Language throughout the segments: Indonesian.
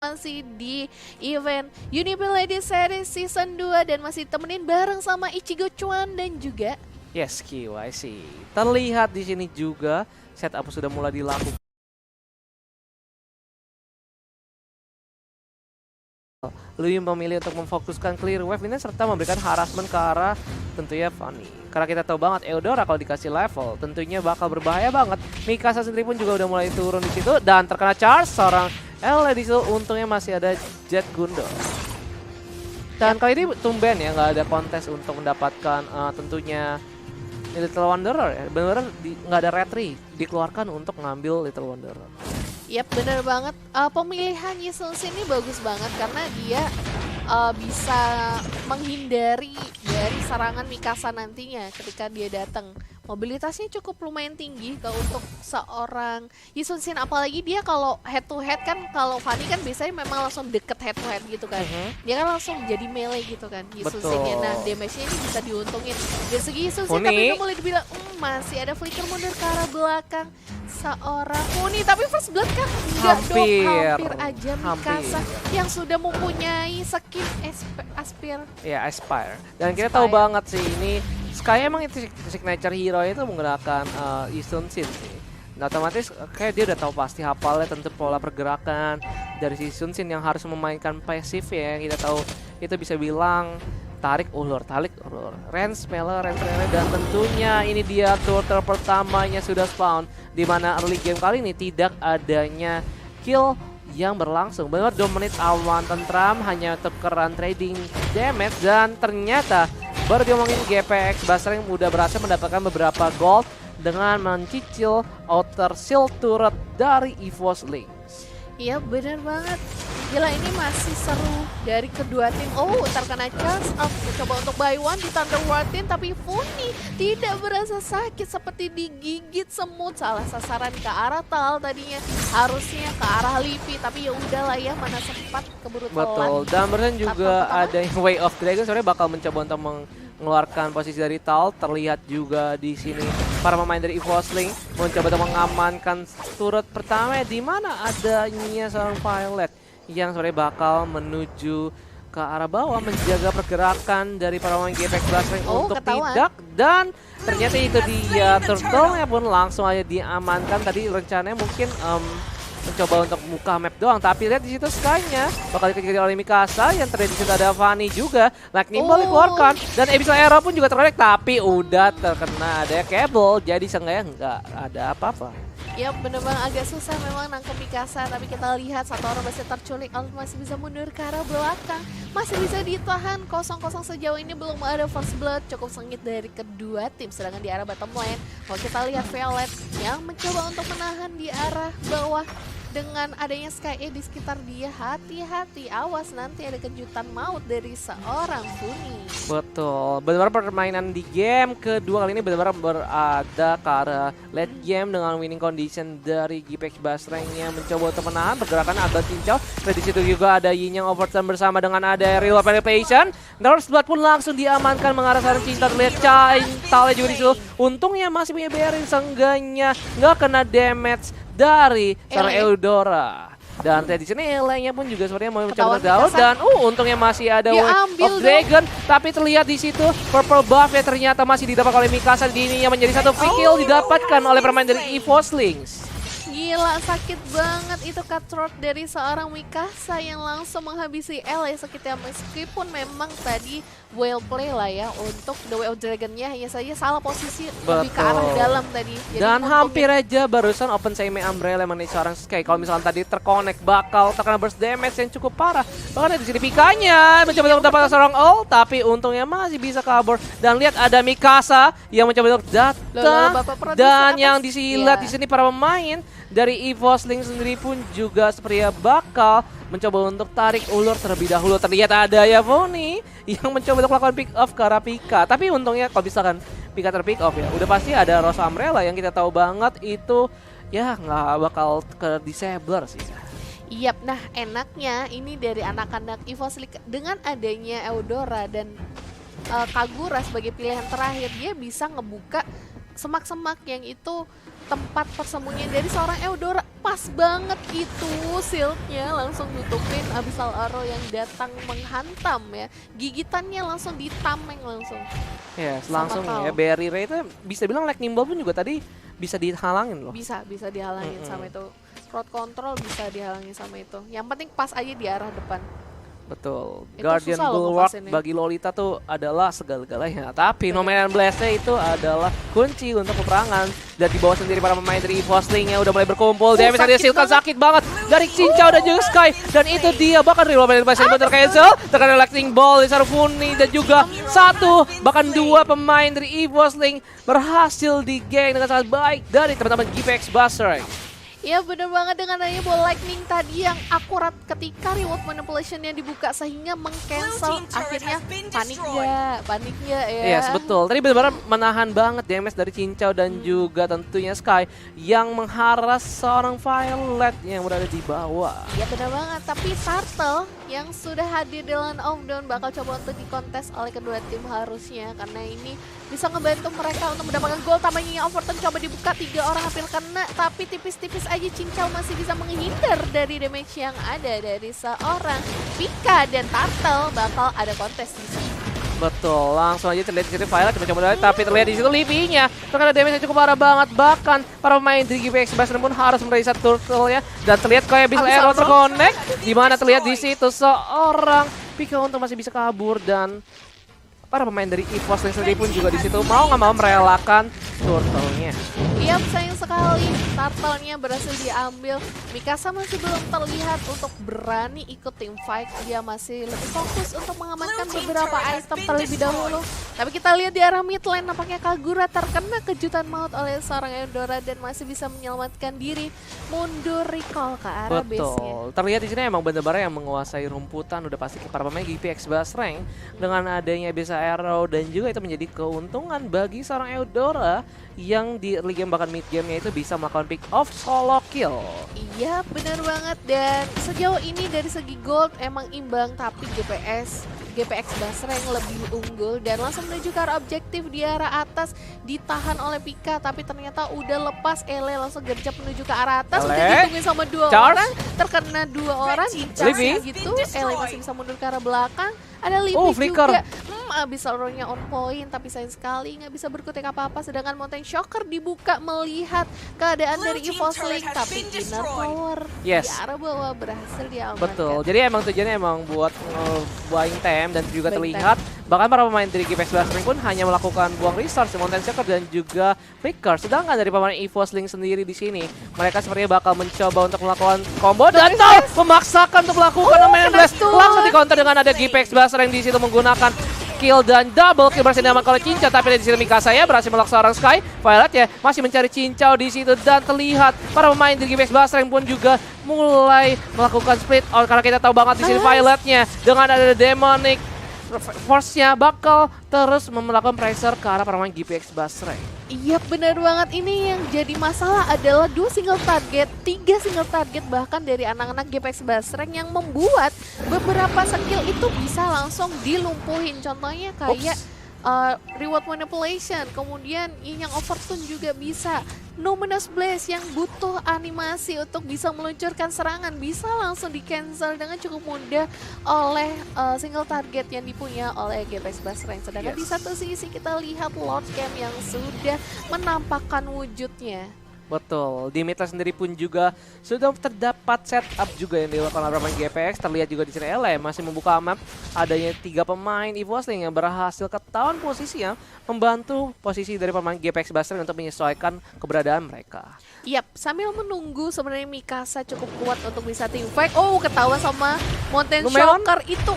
masih di event Unique Lady Series Season 2 dan masih temenin bareng sama Ichigo Chuan dan juga Yes, KYC. Terlihat di sini juga setup sudah mulai dilakukan. Lebih memilih untuk memfokuskan clear wave ini serta memberikan harassment ke arah tentunya Fanny. Karena kita tahu banget Eudora kalau dikasih level tentunya bakal berbahaya banget. Mikasa sendiri pun juga udah mulai turun di situ dan terkena charge seorang L di situ. Untungnya masih ada Jet Gundo. Dan kali ini tumben ya nggak ada kontes untuk mendapatkan tentunya Little Wanderer ya. Bener-bener nggak ada retry dikeluarkan untuk ngambil Little Wanderer. Yap, bener banget. Pemilihan Yisun ini bagus banget karena dia bisa menghindari dari serangan Mikasa nantinya ketika dia datang. Mobilitasnya cukup lumayan tinggi untuk seorang Yisun, apalagi dia kalau head to head kan, kalau Fanny kan biasanya memang langsung deket head to head gitu kan. Dia kan langsung jadi melee gitu kan Yisun. Nah, damage-nya ini bisa diuntungin. Dari segi Yisun tapi udah mulai dibilang masih ada flicker mundur ke arah belakang seorang Funi, tapi first blood kan enggak dong, hampir aja Mikasa yang sudah mempunyai skin Aspire. Ya, Aspire. Dan kita tahu banget sih ini Sky emang itu signature hero itu menggunakan Yisun sih. Nah, otomatis kayak dia udah tahu pasti hafalnya tentu pola pergerakan dari si Yisun yang harus memainkan pasif ya. Kita tahu itu bisa bilang tarik ulur, range melee, dan tentunya ini dia turtle pertamanya sudah spawn di mana early game kali ini tidak adanya kill yang berlangsung. Benar 2 menit awan tentram hanya tukeran trading damage dan ternyata baru diomongin GPX Basring udah berhasil mendapatkan beberapa gold dengan mencicil outer shield turret dari EVOS Lynx. Iya bener banget. Gila, ini masih seru dari kedua tim. Oh, terkena chance up. Coba untuk buy one di Thunder Warden, tapi Funi tidak berasa sakit seperti digigit semut. Salah sasaran ke arah Tal tadinya. Harusnya ke arah Lipi, tapi ya udahlah ya, mana sempat keburu telat. Betul, dan barusan juga ada Way of Dragon sebenarnya bakal mencoba untuk mengeluarkan posisi dari Tal. Terlihat juga di sini para pemain dari EVOS Lynx mencoba untuk mengamankan turret pertama di mana adanya seorang Violet yang sebenarnya bakal menuju ke arah bawah menjaga pergerakan dari para pemain GPX Blastring untuk tidak, dan ternyata itu dia turtle-nya pun langsung aja diamankan. Tadi rencananya mungkin mencoba untuk buka map doang, tapi lihat di situ Sky-nya bakal dikejar oleh Mikasa yang terjadi di situ ada Fanny juga. Lightning Bolt dikeluarkan dan Abyssal Arrow pun juga terkonek, tapi udah terkena ada cable, jadi seenggaknya nggak ada apa-apa. Ya bener banget, agak susah memang nangkep Mikasa, tapi kita lihat satu orang masih terculik, masih bisa mundur ke arah belakang, masih bisa ditahan 0-0 sejauh ini, belum ada first blood, cukup sengit dari kedua tim. Sedangkan di arah bottom lane, kalau kita lihat Violet yang mencoba untuk menahan di arah bawah dengan adanya Sky di sekitar dia. Hati-hati, awas nanti ada kejutan maut dari seorang Funi. Betul, benar-benar permainan di game kedua kali ini benar-benar berada ke arah late game dengan winning condition dari GPX Basring yang mencoba untuk menahan pergerakan agak cincau. Di situ juga ada Yin yang overturn bersama dengan ada Real Penetration. First Blood pun langsung diamankan mengarah sarang cinta. Terlihat Talnya juga di situ. Untungnya masih punya bearing, seenggaknya nggak kena damage dari seorang Eudora. Dan di sini Ele-nya pun juga sebenarnya mau mencoba terdaun dan untungnya masih ada Way of Dragon, tapi terlihat di situ purple buff ya ternyata masih didapat oleh Mikasa. Ini yang menjadi satu kill didapatkan oleh pemain dari EVOS Lynx. Gila, sakit banget itu cutthroat dari seorang Mikasa yang langsung menghabisi Ele sekitar, meskipun memang tadi well play lah ya untuk The Way of Dragon-nya, hanya saja salah posisi lebih ke arah dalam tadi. Jadi dan hampir aja barusan open Seime Umbrella mengenai seorang Sky. Kalau misalnya tadi terkonek bakal terkena burst damage yang cukup parah. Bahkan di sini Pikanya mencoba untuk dapat seorang ult, tapi untungnya masih bisa kabur. Dan lihat ada Mikasa yang mencoba untuk datang, dan yang disilat di sini para pemain dari EVOS Lynx sendiri pun juga sepertinya bakal mencoba untuk tarik ulur terlebih dahulu. Terlihat ada ya Funi yang mencoba untuk melakukan pick off ke arah Pika. Tapi untungnya kalau misalkan Pika terpick off ya udah pasti ada Rosa Umbrella yang kita tahu banget itu ya nggak bakal ke disabler sih. Iya, nah enaknya ini dari anak-anak EVOS Lynx dengan adanya Eudora dan Kagura sebagai pilihan terakhir, dia bisa ngebuka semak-semak yang itu tempat persembunyian dari seorang Eudora. Pas banget itu shieldnya langsung nutupin Abyssal Arrow yang datang menghantam ya. Gigitannya langsung ditameng langsung. Yes, langsung ya. Barrier itu bisa bilang Lightning Bolt pun juga tadi bisa dihalangin loh. Bisa dihalangin sama itu. Crowd control bisa dihalangin sama itu. Yang penting pas aja di arah depan. Betul. Itu Guardian susah loh Bulwark ngepasinnya. bagi Lolita tuh adalah segala-galanya. Tapi Nomenan Blast-nya itu adalah kunci untuk peperangan. Dan di bawah sendiri para pemain dari EVOS Link-nya udah mulai berkumpul. Damage tadi hasilkan sakit banget dari Cincau dan juga Sky. Dan itu dia bahkan dari Nomenan Blast yang tercancel. Terkena Lightning Ball dari Sarfuni dan juga satu bahkan dua pemain dari EVOS Link berhasil di-gang dengan sangat baik dari teman-teman GPX Buzzsaw. Iya bener banget dengan adanya ball lightning tadi yang akurat ketika reward manipulation yang dibuka sehingga meng-cancel akhirnya panik ya Yes, betul. Tadi benar-benar menahan banget damage dari Cincau dan juga tentunya Sky yang mengharas seorang Violet yang berada di bawah. Iya bener banget, tapi Turtle yang sudah hadir di Land of Dawn bakal coba untuk dikontes oleh kedua tim harusnya karena ini bisa ngebantu mereka untuk mendapatkan gol. Tambahnya Overton coba dibuka 3 orang hampir kena tapi tipis-tipis aja Cincau masih bisa menghindar dari damage yang ada dari seorang Pika dan Turtle bakal ada kontes di sini. Betul, langsung aja terlihat di situ Violet mencoba tapi terlihat di situ Livi-nya terkena damage yang cukup parah banget. Bahkan para pemain dari GPX Buzzsaw pun harus mereset turtle-nya dan terlihat kayak bisa arrow terconnect di mana terlihat di situ seorang Pika untuk masih bisa kabur dan para pemain dari EVOS Link sendiri pun juga di situ mau nggak mau merelakan turtle-nya. Iya sayang sekali turtle-nya berhasil diambil. Mikasa masih belum terlihat untuk berani ikut tim fight. Dia masih lebih fokus untuk mengamankan beberapa item terlebih dahulu. Tapi kita lihat di arah mid lane nampaknya Kagura terkena kejutan maut oleh seorang Eudora dan masih bisa menyelamatkan diri. Mundur recall ke arah base-nya. Betul, terlihat di sini emang benar-benar yang menguasai rumputan udah pasti para pemain GPX Buzzsaw dengan adanya bisa arrow dan juga itu menjadi keuntungan bagi seorang Eudora yang di early game bahkan mid game-nya itu bisa melakukan pick off solo kill. Iya benar banget dan sejauh ini dari segi gold emang imbang tapi GPX Buzzsaw yang lebih unggul dan langsung menuju ke arah objektif di arah atas ditahan oleh Pika tapi ternyata udah lepas. Ele langsung gercep menuju ke arah atas udah ditungguin sama 2 orang terkena 2 orang dicas gitu. Ele masih bisa mundur ke arah belakang. Ada Livi juga. Abyssal Arrow-nya on point tapi sayang sekali nggak bisa berkutik apa-apa sedangkan Mountain Shocker dibuka melihat keadaan dari EVOS Link tapi inner power di arah bawah berhasil diamankan. Betul, jadi emang tujuannya emang buat buying time dan juga terlihat bahkan para pemain dari GPX Buzzsaw pun hanya melakukan buang resource Mountain Shocker dan juga Flicker. Sedangkan dari pemain EVOS Link sendiri di sini mereka sepertinya bakal mencoba untuk melakukan combo dan memaksakan untuk melakukan Nomenan Blast langsung di counter dengan ada GPX Buzzsaw yang di situ menggunakan kill dan double kill berhasil diamankan oleh Cincau tapi dari sini Mikasa ya berhasil melak seorang Sky. Violet ya masih mencari Cincau di situ dan terlihat para pemain dari GPX Buzzsaw pun juga mulai melakukan split out karena kita tahu banget di sini Violetnya dengan ada demonic force-nya bakal terus melakukan pressure ke arah para pemain GPX Buzzsaw. Iya benar banget, ini yang jadi masalah adalah 2 single target, 3 single target bahkan dari anak-anak GPX Buzzsaw yang membuat beberapa skill itu bisa langsung dilumpuhin. Contohnya kayak reward manipulation, kemudian yang Overton juga bisa. Numinous Blaze yang butuh animasi untuk bisa meluncurkan serangan bisa langsung di cancel dengan cukup mudah oleh single target yang dipunya oleh GPX Buzzsaw. Sedangkan di satu sisi kita lihat Lord Camp yang sudah menampakkan wujudnya. Betul, di mid lane sendiri pun juga sudah terdapat setup juga yang dilakukan oleh pemain GPX. Terlihat juga di sini Ele masih membuka map. Adanya 3 pemain EVOS Link yang berhasil ketahuan posisinya, membantu posisi dari pemain GPX Buzzsaw untuk menyesuaikan keberadaan mereka. Yap, sambil menunggu sebenarnya Mikasa cukup kuat untuk bisa team fight. Oh, ketahuan sama Mountain Shocker itu.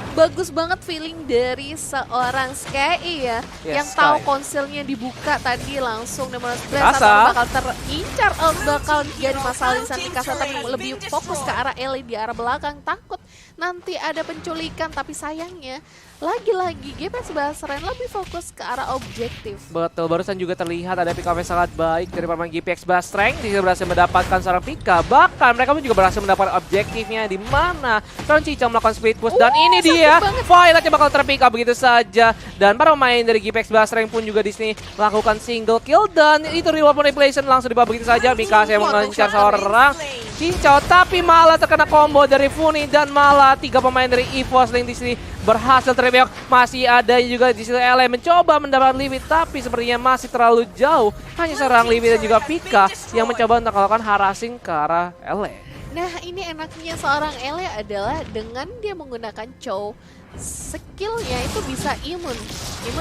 Bagus banget feeling dari seorang Sky ya, yang tahu konsilnya dibuka tadi langsung Numinous Blaze bakal terincar, bakal jadi masalah di sana Mikasa tapi lebih fokus ke arah Ele di arah belakang, takut nanti ada penculikan tapi sayangnya lagi-lagi GPX Buzzsaw lebih fokus ke arah objektif. Betul, barusan juga terlihat ada pick up yang sangat baik dari pemain GPX Buzzsaw. Dia berhasil mendapatkan seorang pick up, bahkan mereka pun juga berhasil mendapatkan objektifnya di mana Cincau melakukan split push dan ini dia dia, banget. Violetnya bakal terpick up begitu saja. Dan para pemain dari GPX Basreng pun juga di sini melakukan single kill. Dan itu reward manipulation langsung dibawa begitu saja. Mikasa yang mengejar seorang Cincau, tapi malah terkena combo dari Funi. Dan malah 3 pemain dari EVOS Link di sini berhasil terbeok. Masih ada juga di situ Ele mencoba mendapat Livi, tapi sepertinya masih terlalu jauh. Hanya seorang Livi dan juga Pika yang mencoba untuk melakukan harassing ke arah Ele. Nah, ini enaknya seorang Ele adalah dengan dia menggunakan Chow, skillnya itu bisa imun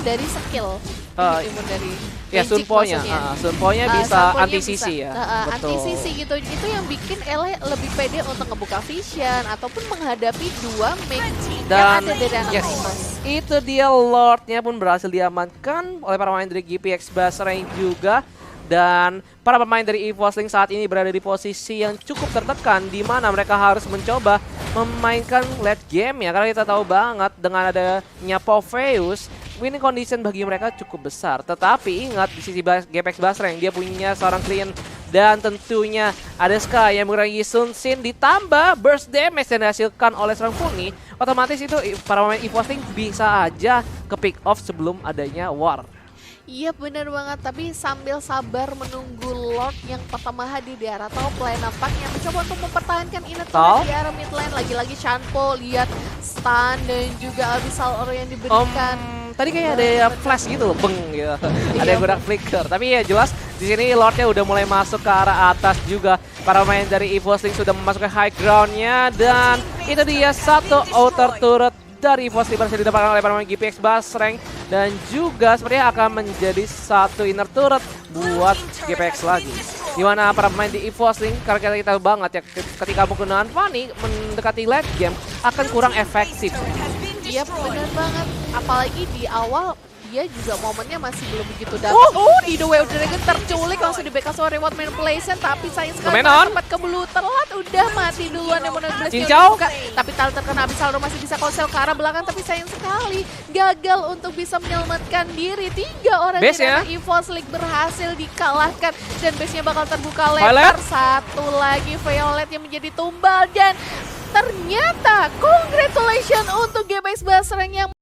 dari skill. Imun dari ya magic Sunpo-nya, maksudnya. Sunpo-nya bisa Sunpo-nya anti-CC ya. Betul. Anti-CC gitu. Itu yang bikin Ele lebih pede untuk ngebuka vision ataupun menghadapi 2 mage yang Dan ada dari anak yes, Imas. itu dia Lord-nya pun berhasil diamankan oleh para pemain dari GPX Basreng juga. Dan para pemain dari EVOS Link saat ini berada di posisi yang cukup tertekan, di mana mereka harus mencoba memainkan late game ya, karena kita tahu banget dengan adanya Popheus, winning condition bagi mereka cukup besar. Tetapi ingat di sisi GPX Basreng dia punya seorang klien dan tentunya ada Sky yang mengurangi Sun Sin ditambah burst damage yang dihasilkan oleh seorang Funi. Otomatis itu para pemain EVOS Link bisa aja ke pick off sebelum adanya war. Iya benar banget, tapi sambil sabar menunggu Lord yang pertama hadir di arah top lane, nampaknya mencoba untuk mempertahankan inner turret di arah mid lane. Lagi-lagi Chanpo lihat stun dan juga Abyssal Aura yang diberikan. Tadi kayak ada ya flash gitu loh, beng gitu. Ada yang udah flicker, tapi ya jelas di sini Lordnya udah mulai masuk ke arah atas juga. Para pemain dari EVOS Link sudah memasuki high groundnya dan itu dia satu outer turret dari EVOS Link berhasil didapatkan oleh para pemain GPX Basreng dan juga sepertinya akan menjadi satu inner turret buat GPX lagi. Dimana para pemain di EVOS Link, karena kita tahu banget ya ketika menggunakan Fanny mendekati late game akan kurang efektif. Iya benar banget, apalagi di awal dia juga momennya masih belum begitu dapat. Di The Way of Dragon terculik langsung di backup sama reward manipulation, tapi sayang sekali sempat kebelu telat, udah mati duluan yang menang Cincau. Tapi tal terkena Abyssal masih bisa konsel ke arah belakang, tapi sayang sekali gagal untuk bisa menyelamatkan diri. 3 orang Base dari ya? EVOS Link berhasil dikalahkan dan base-nya bakal terbuka lebar. Satu lagi Violet yang menjadi tumbal dan ternyata congratulations untuk GPX Basreng yang